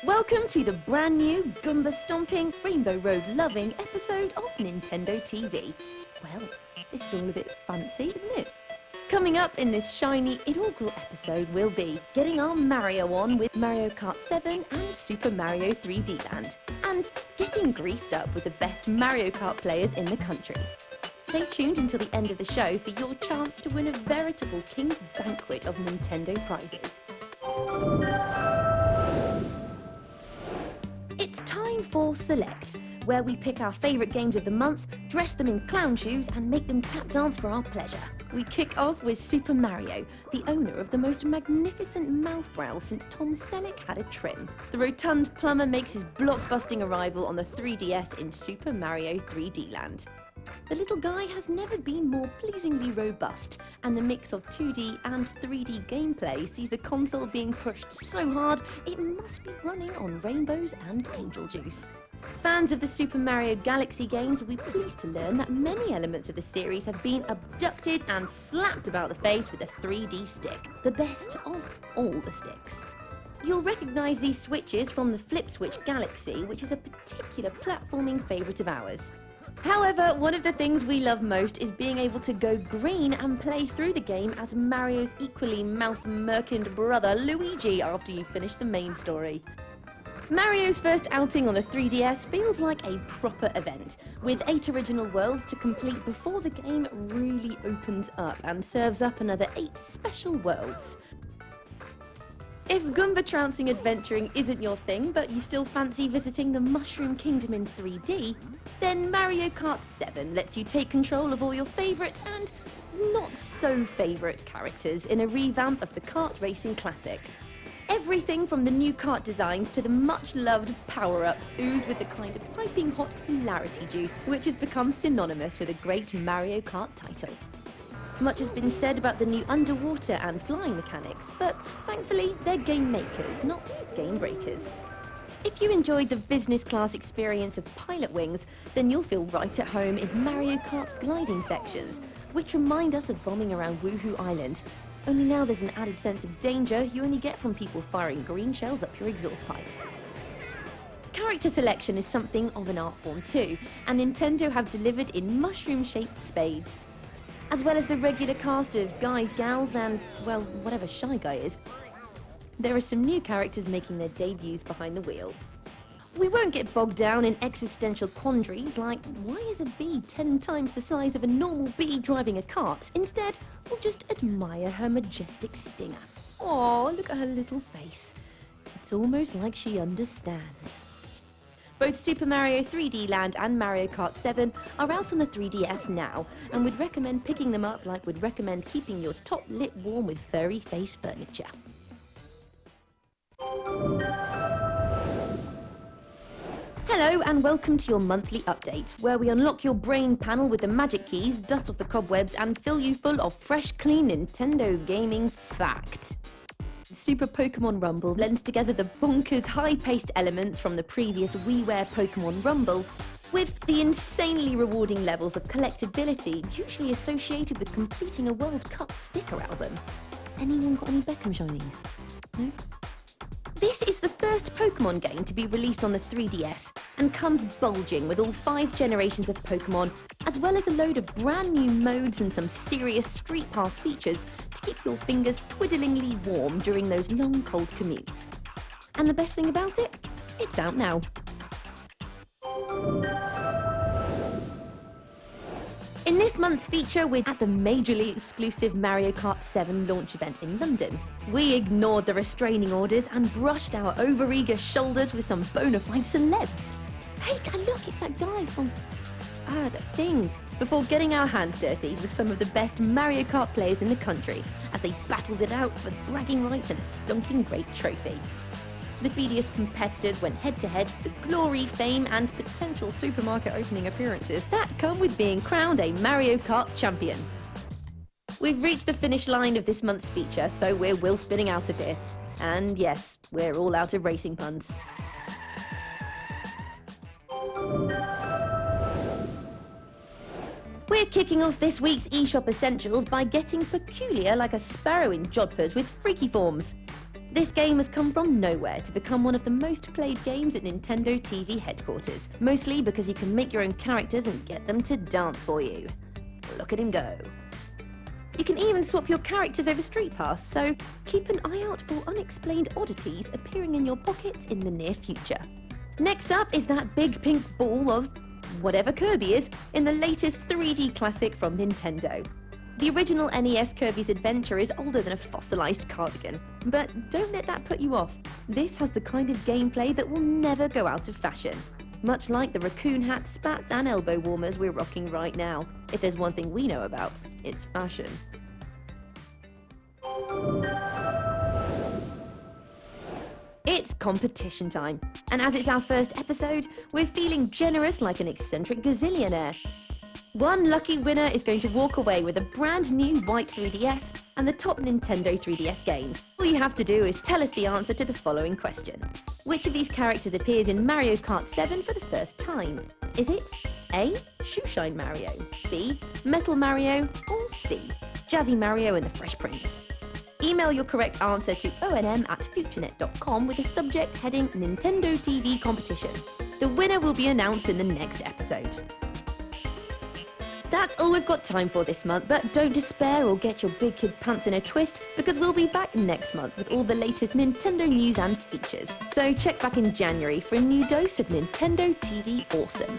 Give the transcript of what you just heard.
Welcome to the brand new Goomba-stomping, Rainbow Road-loving episode of NintendoTV. Well, this is all a bit fancy, isn't it? Coming up in this shiny inaugural episode will be getting our Mario on with Mario Kart 7 and Super Mario 3D Land, and getting greased up with the best Mario Kart players in the country. Stay tuned until the end of the show for your chance to win a veritable King's Banquet of Nintendo prizes. It's time for Select, where we pick our favourite games of the month, dress them in clown shoes and make them tap dance for our pleasure. We kick off with Super Mario, the owner of the most magnificent mouth brow since Tom Selleck had a trim. The rotund plumber makes his blockbusting arrival on the 3DS in Super Mario 3D Land. The little guy has never been more pleasingly robust, and the mix of 2D and 3D gameplay sees the console being pushed so hard it must be running on rainbows and angel juice. Fans of the Super Mario Galaxy games will be pleased to learn that many elements of the series have been abducted and slapped about the face with a 3D stick, the best of all the sticks. You'll recognise these switches from the Flip Switch Galaxy, which is a particular platforming favourite of ours. However, one of the things we love most is being able to go green and play through the game as Mario's equally mouth-merkined brother Luigi after you finish the main story. Mario's first outing on the 3DS feels like a proper event, with 8 original worlds to complete before the game really opens up and serves up another 8 special worlds. If Goomba trouncing adventuring isn't your thing, but you still fancy visiting the Mushroom Kingdom in 3D, then Mario Kart 7 lets you take control of all your favourite and not so favourite characters in a revamp of the kart racing classic. Everything from the new kart designs to the much-loved power-ups ooze with the kind of piping hot hilarity juice which has become synonymous with a great Mario Kart title. Much has been said about the new underwater and flying mechanics, but thankfully they're game makers, not game breakers. If you enjoyed the business class experience of Pilot Wings, then you'll feel right at home in Mario Kart's gliding sections, which remind us of bombing around Woohoo Island. Only now there's an added sense of danger you only get from people firing green shells up your exhaust pipe. Character selection is something of an art form too, and Nintendo have delivered in mushroom-shaped spades. As well as the regular cast of guys, gals, and, well, whatever Shy Guy is, there are some new characters making their debuts behind the wheel. We won't get bogged down in existential quandaries like, why is a bee 10 times the size of a normal bee driving a cart? Instead, we'll just admire her majestic stinger. Aw, look at her little face. It's almost like she understands. Both Super Mario 3D Land and Mario Kart 7 are out on the 3DS now, and we'd recommend picking them up like we'd recommend keeping your top lip warm with furry face furniture. Hello and welcome to your monthly update, where we unlock your brain panel with the magic keys, dust off the cobwebs, and fill you full of fresh, clean Nintendo gaming fact. Super Pokémon Rumble blends together the bonkers high-paced elements from the previous WiiWare Pokémon Rumble with the insanely rewarding levels of collectability usually associated with completing a World Cup sticker album. Anyone got any Beckham shinies? No? This is the first Pokémon game to be released on the 3DS and comes bulging with all 5 generations of Pokémon, as well as a load of brand new modes and some serious Street Pass features to keep your fingers twiddlingly warm during those long cold commutes. And the best thing about it? It's out now. In this month's feature, we're at the majorly exclusive Mario Kart 7 launch event in London. We ignored the restraining orders and brushed our overeager shoulders with some bona fide celebs. Hey, look, it's that guy from... that thing. Before getting our hands dirty with some of the best Mario Kart players in the country as they battled it out for bragging rights and a stonking great trophy. The speediest competitors went head-to-head for the glory, fame, and potential supermarket opening appearances that come with being crowned a Mario Kart champion. We've reached the finish line of this month's feature, so we're wheel spinning out of here. And yes, we're all out of racing puns. We're kicking off this week's eShop Essentials by getting peculiar like a sparrow in jodhpurs with freaky forms. This game has come from nowhere to become one of the most played games at Nintendo TV headquarters, mostly because you can make your own characters and get them to dance for you. Look at him go. You can even swap your characters over Street Pass, so keep an eye out for unexplained oddities appearing in your pockets in the near future. Next up is that big pink ball of whatever Kirby is in the latest 3D classic from Nintendo. The original NES Kirby's Adventure is older than a fossilized cardigan, but don't let that put you off. This has the kind of gameplay that will never go out of fashion. Much like the raccoon hat, spats and elbow warmers we're rocking right now. If there's one thing we know about, it's fashion. It's competition time, and as it's our first episode, we're feeling generous like an eccentric gazillionaire. One lucky winner is going to walk away with a brand new white 3DS and the top Nintendo 3DS games. All you have to do is tell us the answer to the following question. Which of these characters appears in Mario Kart 7 for the first time? Is it A. Shoeshine Mario, B. Metal Mario, or C. Jazzy Mario and the Fresh Prince? Email your correct answer to onm@futurenet.com with the subject heading Nintendo TV competition. The winner will be announced in the next episode. That's all we've got time for this month, but don't despair or get your big kid pants in a twist, because we'll be back next month with all the latest Nintendo news and features. So check back in January for a new dose of Nintendo TV awesome.